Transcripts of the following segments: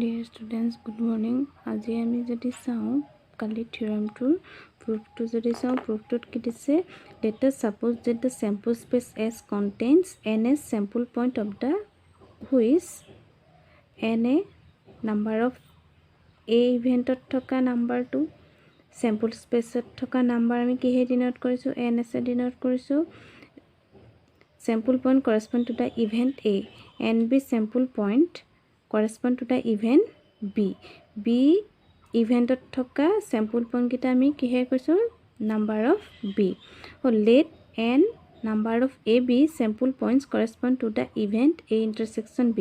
Dear students, good morning. আজি আমি যদি চাওঁ কালি থিওৰামটোৰ প্ৰুফটো যদি চাওঁ প্ৰুফটোত কি দিছে let us suppose that the sample space S contains n as sample point of the which n a number of a eventত থকা নাম্বাৰটো sample spaceত থকা নাম্বাৰ আমি কিহে ডিনোট কৰিছো n s ডিনোট কৰিছো sample point correspond to the event A and B sample point correspond to the event B. B event of thoka sample point kita ami kihe koisu number of B. So let n number of A B sample points correspond to the event A intersection B.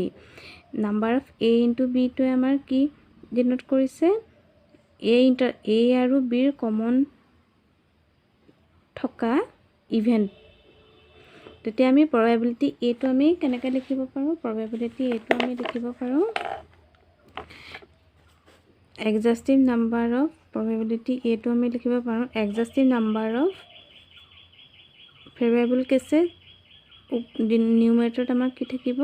Number of A into B to amar ki denote korise A aru B common thoka event. তেতিয়া আমি probability A to আমি কেনেকৈ লিখিব পাৰো probability A to আমি লিখিব পাৰো exhaustive number of probability A to আমি লিখিব পাৰো exhaustive number of favorable cases numerator আমাৰ কি থাকিব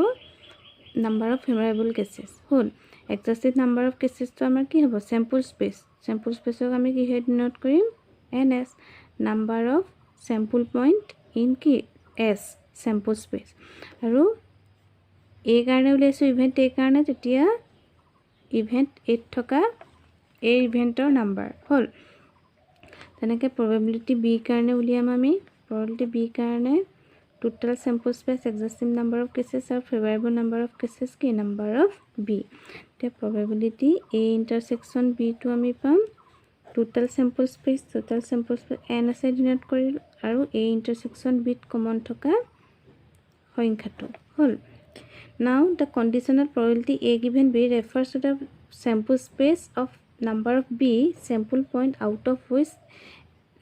number of favorable cases hall exhaustive number of cases to আমাৰ কি হ'ব sample space ক আমি কি হে ডিনোট কৰিম ns number of sample point in কি S sample space আৰু A কাৰণে উলাইছো ইভেন্ট A কাৰণে তেতিয়া ইভেন্ট A থকা A ইভেন্টৰ নাম্বাৰ হল তেনেকৈ probability B কাৰণে উলিয়াম আমি probability B কাৰণে total sample space exhaustive number of cases আৰু favorable number of cases কি number of B তে probability A intersection B to আমি পাম total sample space n আছে ডিনোট কৰিলো আৰু A intersection B common থকা সংখ্যাটো হল now the conditional probability A given B refers to the sample space of number of B sample point out of which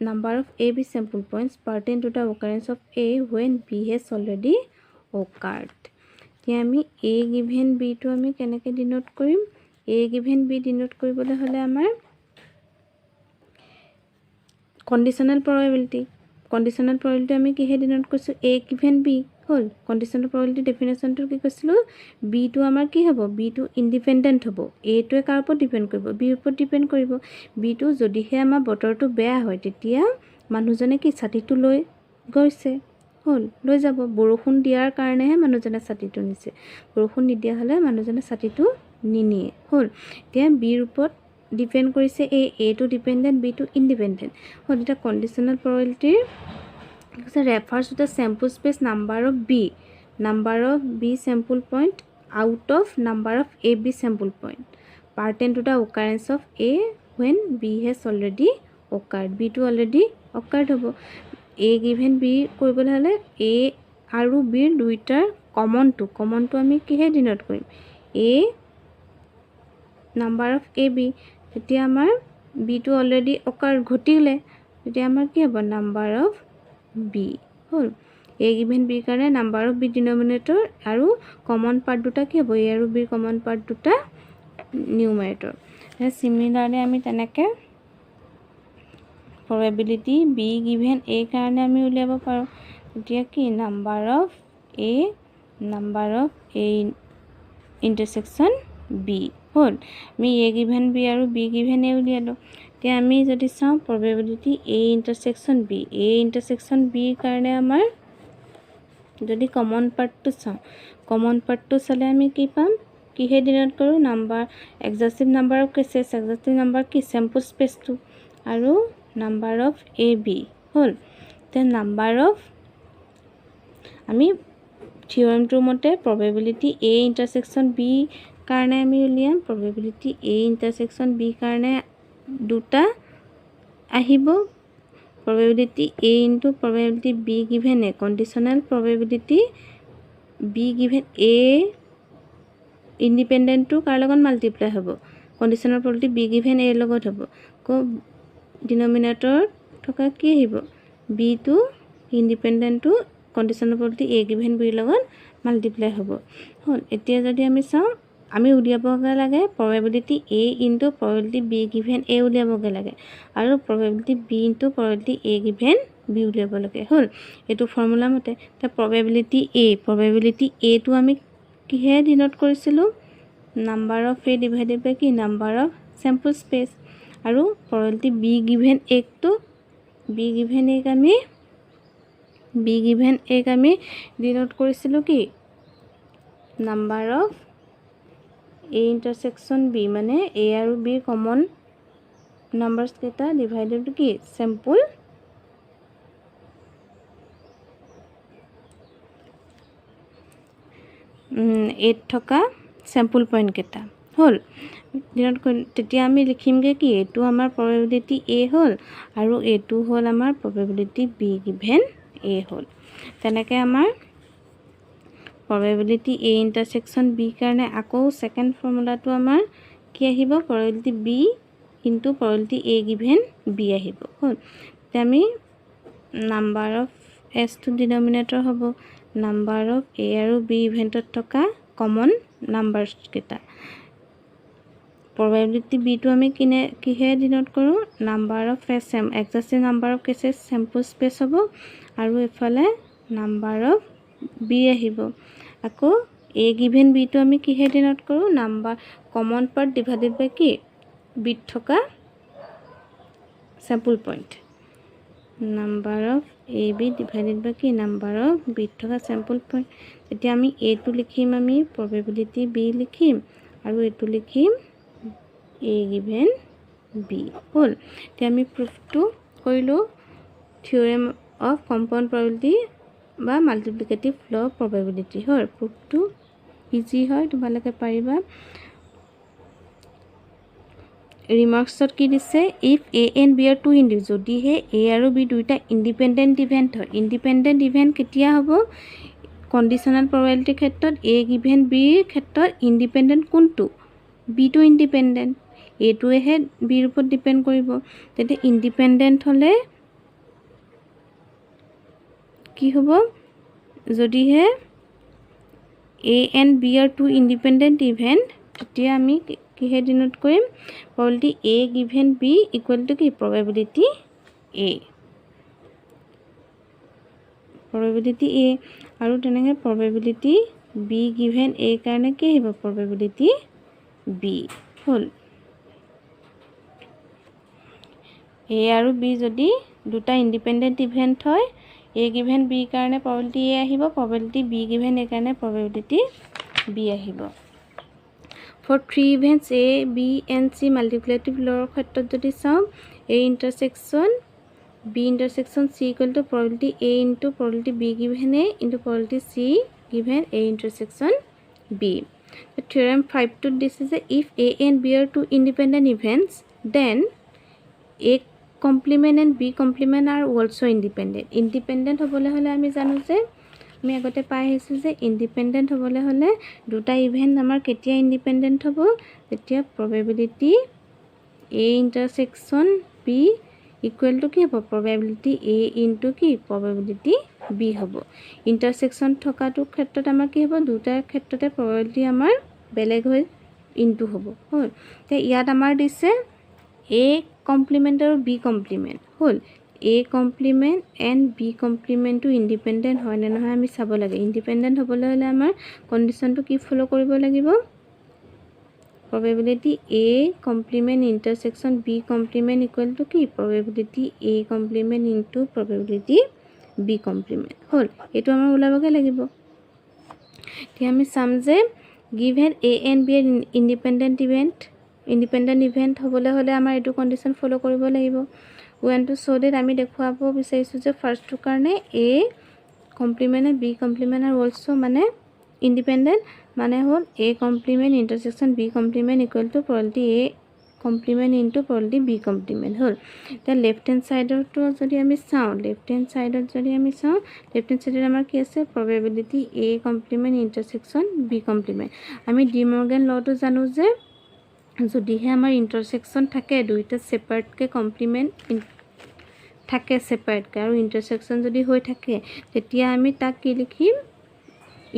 number of A B sample points pertain to the occurrence of A when B has already occurred এতিয়া আমি A given B to আমি কেনেকৈ denote কৰিম A given B denote কৰিবলৈ হলে আমাৰ conditional probability আমি কিহে ডিনোট কৰিছো A given B hall conditional probability definition to কি কৈছিলো B to আমাৰ কি হ'ব B to independent হ'ব A to কাৰ ওপৰত ডিপেন্ড কৰিব B ওপৰত ডিপেন্ড কৰিব B to যদিহে আমাৰ বতৰটো বেয়া হয় তেতিয়া মানুহজনে কি ছাতিটো লৈ গৈছে হল লৈ যাব বৰষুণ দিয়াৰ কাৰণেহে মানুহজনে ছাতিটো নিছে বৰষুণ নিদিয়া হলে মানুহজনে ছাতিটো নিনিয়ে হল এতিয়া B ওপৰত ডিপেন্ড কৰিছে A to dependent B to independent হল এটা conditional probability refers to the sample space number of B sample point out of number of A B sample point pertain to the occurrence of A when B has already occurred B to already occurred হ'ব A given B কৰিবলৈ হলে A আৰু B দুইটাৰ common to আমি কিহে denote কৰিম A number of AB তেতিয়া আমাৰ B to already occurred ঘটিলে তেতিয়া আমাৰ কি হ'ব number of B hall A given B কাৰণে number of B denominator আৰু common part দুটা কি হ'ব A আৰু B common part দুটা numerator similarly আমি তেনেকৈ probability B given A কাৰণে আমি উলিয়াব পাৰো এতিয়া কি number of A intersection B হল আমি A given B আৰু B given A উলিয়ালো এতিয়া আমি যদি চাওঁ probability A intersection B কাৰণে আমাৰ যদি common part to চাওঁ common part to চালে আমি কি পাম কিহে ডিনোট কৰো number exhaustive number of cases exhaustive number কি sample space to আৰু number of AB হল তে number of আমি থিওৰামটোৰ মতে probability A intersection B কাৰণে আমি উলিয়াম probability A intersection B কাৰণে দুটা আহিব probability A into probability B given A conditional probability B given A independent to কাৰ লগত multiply হ'ব conditional probability B given A লগত হ'ব কো denominator থকা কি আহিব B to independent to conditional probability A given B লগত multiply হ'ব হল এতিয়া যদি আমি চাওঁ আমি উলিয়াবগে লাগে probability A into probability B given A উলিয়াবগে লাগে আৰু probability B into probability A given B উলিয়াব লাগে হল এটো ফৰ্মুলা মতে তা probability A to আমি কিহে ডিনোট কৰিছিলো number of A divided by কি নাম্বাৰ অফ চেম্পল স্পেচ আৰু probability b given a টো b given a আমি ডিনোট কৰিছিলোঁ কি number of a intersection b মানে a আৰু b কমন নাম্বাৰছ কেইটা ডিভাইডেড কি চেম্পল এত থকা চেম্পল পইণ্ট কেইটা হ'ল ডিনোট কৰি তেতিয়া আমি লিখিমগৈ কি এইটো আমাৰ probability a হ'ল আৰু এইটো হ'ল আমাৰ probability b given a হ'ল তেনেকৈ আমাৰ probability a intersection b কাৰণে আকৌ সেকেন্ড ফৰ্মুলাটো আমাৰ কি আহিব probability b into probability a given b আহিব হ'ল তেতিয়া আমি নাম্বাৰ অফ s টো ডিনমিনেটৰ হ'ব নাম্বাৰ অফ a আৰু b ইভেন্টত থকা কমন নাম্বাৰছ কেইটা probability b টো আমি কিহে ডিনোট কৰোঁ number of exact number of cases sample space হ'ব আৰু এফালে নাম্বাৰ অফ b আহিব আকৌ a given b টো আমি কিহে ডিনোট কৰোঁ number common part divided by কি b থকা sample point number of a b divided by কি নাম্বাৰ অফ b থকা চেম্পল পইণ্ট তেতিয়া আমি a টো লিখিম আমি probability b লিখিম আৰু এইটো লিখিম a given b হ'ল এতিয়া আমি প্ৰুফটো কৰিলোঁ থিওৰেম অফ কম্পাউণ্ড probability বা মাল্টিপ্লিকেটিভ ল অফ probability হয় প্ৰুফটো ইজি হয় তোমালোকে পাৰিবা ৰিমাৰ্কছত কি দিছে if a and b are two individuals যদিহে a আৰু b দুইটা ইণ্ডিপেণ্ডেণ্ট ইভেণ্ট হয় ইণ্ডিপেণ্ডেণ্ট ইভেণ্ট কেতিয়া হ'ব কণ্ডিশ্যনেল probability ক্ষেত্ৰত a given b ক্ষেত্ৰত ইণ্ডিপেণ্ডেণ্ট কোনটো b টো ইণ্ডিপেণ্ডেণ্ট a টোৱেহে b ৰ ওপৰত ডিপেণ্ড কৰিব তেতিয়া ইণ্ডিপেণ্ডেণ্ট হ'লে কি হ'ব যদিহে a and b are two independent event তেতিয়া আমি কিহে ডিনোট কৰিম probability a given b equal to কি probability a আৰু তেনেকৈ probability b given a কাৰণে কি আহিব probability b হ'ল a আৰু b যদি দুটা ইণ্ডিপেণ্ডেণ্ট ইভেণ্ট হয় a given b কাৰণে probability a আহিব probability b given a কাৰণে probability b আহিব for three events a b and c multiplicative law ক্ষেত্ৰত যদি চাওঁ a intersection b intersection c equal to probability a into probability b given a into probability c given a intersection b the theorem 5 to this is if a and b are two independent events then a complement and b complement are also independent হ'বলৈ হ'লে আমি জানো যে আমি আগতে পাই আহিছো যে ইণ্ডিপেণ্ডেণ্ট হ'বলৈ হ'লে দুটা ইভেন্ট আমাৰ কেতিয়া ইণ্ডিপেণ্ডেণ্ট হ'ব তেতিয়া probability a intersection b equal to কি হ'ব probability a into কি probability b হ'ব ইণ্টাৰসেকশন থকাটো ক্ষেত্ৰত আমাৰ কি হ'ব দুটাৰ ক্ষেত্ৰতে probability আমাৰ বেলেগ হৈ ইনটু হ'ব হ'ল তে ইয়াত আমাৰ দিছে a complement আৰু b complement হ'ল a complement and b complement to independent হয় নে নহয় আমি চাব লাগে independent হ'বলৈ হ'লে আমাৰ কন্ডিশনটো কি ফলো কৰিব লাগিব probability a complement intersection b complement equal to কি probability a complement into probability b complement হ'ল এটো আমাৰ উলাবগে লাগিব তে আমি চাম যে given a and b are independent event হ'বলৈ হ'লে আমাৰ এটো কন্ডিশন ফলো কৰিব লাগিব we want to show that আমি দেখুৱাব বিচাৰিছো যে ফাৰ্স্ট টু কাৰণে a complement and b complement are also মানে independent মানে হ'ল a complement intersection b complement equal to probability a complement into probability b complement হ'ল তে লেফট হ্যান্ড সাইডৰটো যদি আমি চাওঁ লেফট হ্যান্ড সাইডত যদি আমি চাওঁ লেফট হ্যান্ড সাইডত আমাৰ কি আছে probability a complement intersection b complement আমি ডি মৰ্গান লটো জানো যে যদিহে আমাৰ ইন্টাৰসেকশন থাকে দুইটা সেপাৰেট কে কমপ্লিমেন্ট থাকে সেপাৰেট কে আৰু ইন্টাৰসেকশন যদি হৈ থাকে তেতিয়া আমি তাক কি লিখিম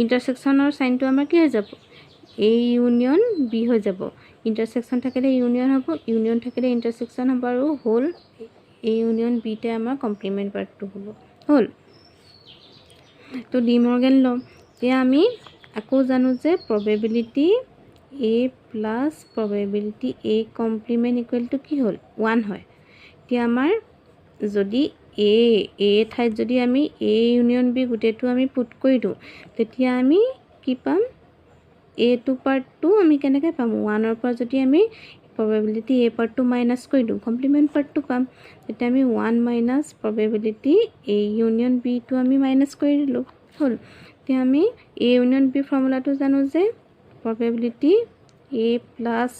ইন্টাৰসেকশনৰ সাইনটো আমাৰ কি হৈ যাব a ইউনিয়ন b হৈ যাব ইন্টাৰসেকশন থাকিলে ইউনিয়ন হ'ব ইউনিয়ন থাকিলে ইন্টাৰসেকশন হ'ব আৰু হোল a ইউনিয়ন b তে আমাৰ কমপ্লিমেন্ট পাৰ্টটো হ'ব হ'ল তো ডি মৰ্গান ল তে আমি আকৌ জানো যে probability A plus probability A complement equal to কি হ'ল 1 হয়। এতিয়া আমাৰ যদি A ঠাইত যদি আমি A ইউনিয়ন B গোটেইটো আমি পুট কৰি দিওঁ তেতিয়া আমি কি পাম A2 পাৰ্টটো আমি কেনেকৈ পাম 1ৰ পৰা যদি আমি probability A পাৰ্টটো মাইনাছ কৰি দিওঁ কমপ্লিমেণ্ট পাৰ্টটো পাম তেতিয়া আমি 1 মাইনাছ probability A ইউনিয়ন Bটো আমি মাইনাছ কৰি দিলোঁ হ'ল। এতিয়া আমি A ইউনিয়ন B ফৰ্মুলাটো জানো যে probability A plus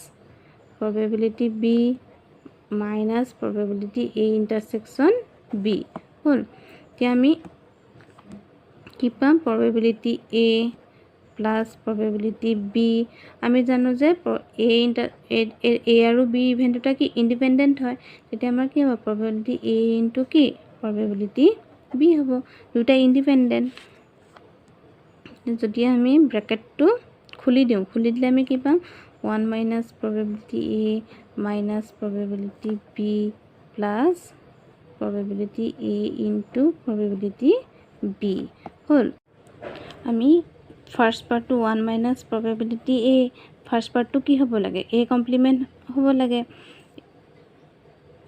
probability B minus probability A intersection B হ'ল। এতিয়া আমি কি পাম probability A plus probability B আমি জানো যে A আৰু B ইভেণ্ট দুটা কি ইণ্ডিপেণ্ডেণ্ট হয় তেতিয়া আমাৰ কি হ'ব probability A ইনটু কি probability B হ'ব দুটা ইণ্ডিপেণ্ডেণ্ট। যদি আমি ব্ৰেকেটটো খুলি দিওঁ খুলি দিলে আমি কি পাম 1 minus probability A minus probability B plus probability A into probability B হ'ল। আমি ফাৰ্ষ্ট পাৰ্টটো 1 মাইনাছ probability A ফাৰ্ষ্ট পাৰ্টটো কি হ'ব লাগে A কমপ্লিমেণ্ট হ'ব লাগে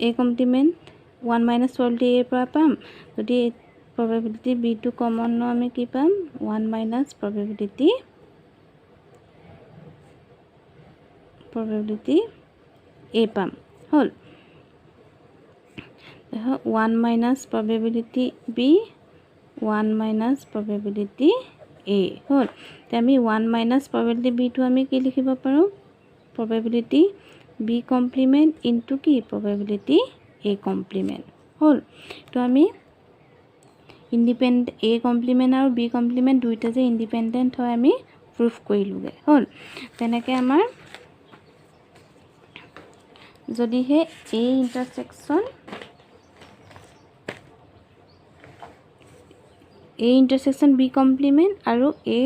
A complement 1 minus probability A পৰা পাম যদি probability B টো কমন ন আমি কি পাম 1 মাইনাছ probability A পাম হ'ল। 1 minus probability B 1 minus probability A হ'ল। এতিয়া আমি 1 মাইনাছ probability B টো আমি কি লিখিব পাৰোঁ probability B কমপ্লিমেণ্ট ইনটু কি probability A কমপ্লিমেণ্ট হ'ল। তো আমি ইণ্ডিপেণ্ডেণ্ট A কমপ্লিমেণ্ট আৰু B কমপ্লিমেণ্ট দুইটা যে ইণ্ডিপেণ্ডেণ্ট হয় আমি প্ৰুফ কৰিলোঁগৈ হ'ল। তেনেকৈ আমাৰ যদিহে A ইণ্টাৰছেকশ্যন B কমপ্লিমেণ্ট আৰু A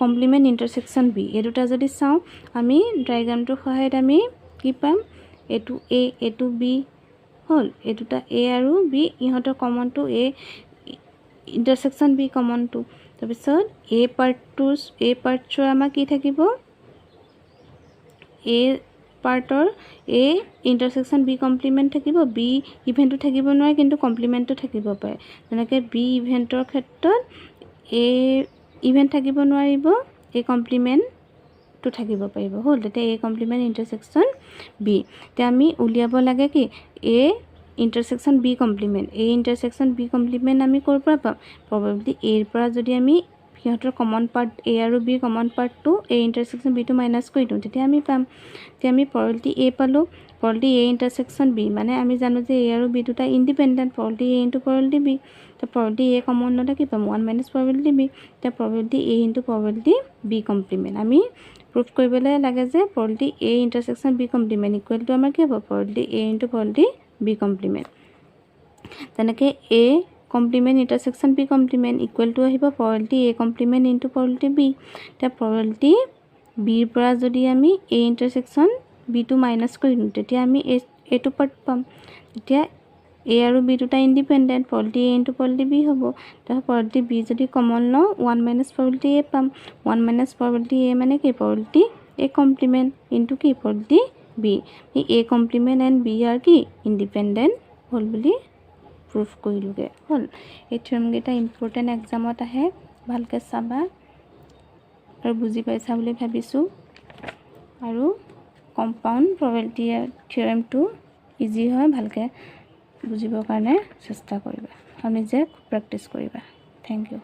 কমপ্লিমেণ্ট ইণ্টাৰছেকশ্যন B এই দুটা যদি চাওঁ আমি ডায়েগ্ৰামটোৰ সহায়ত আমি কি পাম এইটো A এইটো B হ'ল এই দুটা A আৰু B ইহঁতৰ কমনটো A ইণ্টাৰছেকশ্যন B কমনটো তাৰপিছত A পাৰ্টৰ আমাৰ কি থাকিব A পাৰ্টৰ A intersection B complement থাকিব B ইভেণ্টটো থাকিব নোৱাৰে কিন্তু কমপ্লিমেণ্টটো থাকিব পাৰে যেনেকৈ B ইভেণ্টৰ ক্ষেত্ৰত A ইভেণ্ট থাকিব নোৱাৰিব A কমপ্লিমেণ্টটো থাকিব পাৰিব হ'ল তেতিয়া A কমপ্লিমেণ্ট ইণ্টাৰছেকশ্যন B এতিয়া আমি উলিয়াব লাগে কি A intersection B complement A intersection B complement আমি ক'ৰ পৰা পাম probability A ৰ পৰা যদি আমি সিহঁতৰ কমন পাৰ্ট A আৰু B কমন পাৰ্টটো A ইণ্টাৰছেকশ্যন B টো মাইনাছ কৰি দিওঁ তেতিয়া আমি পাম তেতিয়া আমি probability A পালোঁ probability A ইণ্টাৰছেকশ্যন B মানে আমি জানো যে A আৰু B দুটা independent probability A into probability B তো probability A কমন ল'লে কি পাম 1 মাইনাছ probability B এতিয়া probability A into probability B complement আমি প্ৰুফ কৰিবলৈ লাগে যে probability A intersection B complement equal to আমাৰ কি হ'ব probability A into probability B complement তেনেকৈ A complement intersection B complement equal to আহিব probability A complement into probability B এতিয়া probability B ৰ পৰা যদি আমি A ইণ্টাৰছেকশ্যন B টো মাইনাছ কৰি দিওঁ তেতিয়া আমি এইটো পাৰ্ট পাম তেতিয়া A আৰু B দুটা independent probability A into probability B হ'ব তাৰপিছত probability B যদি কমন লওঁ 1 মাইনাছ probability A পাম 1 মাইনাছ probability A মানে কি probability A কমপ্লিমেণ্ট ইনটু কি probability B A complement and B R কি ইণ্ডিপেণ্ডেণ্ট হ'ল বুলি প্ৰুফ কৰিলোঁগৈ হ'ল। এই থিয়ৰমকেইটা ইম্পৰ্টেণ্ট এক্সামত আহে ভালকৈ চাবা আৰু বুজি পাইছা বুলি ভাবিছোঁ আৰু কম্পাউণ্ড probability থিয়ৰমটো ইজি হয় ভালকৈ বুজিবৰ কাৰণে চেষ্টা কৰিবা আৰু নিজে প্ৰেক্টিছ কৰিবা। Thank U.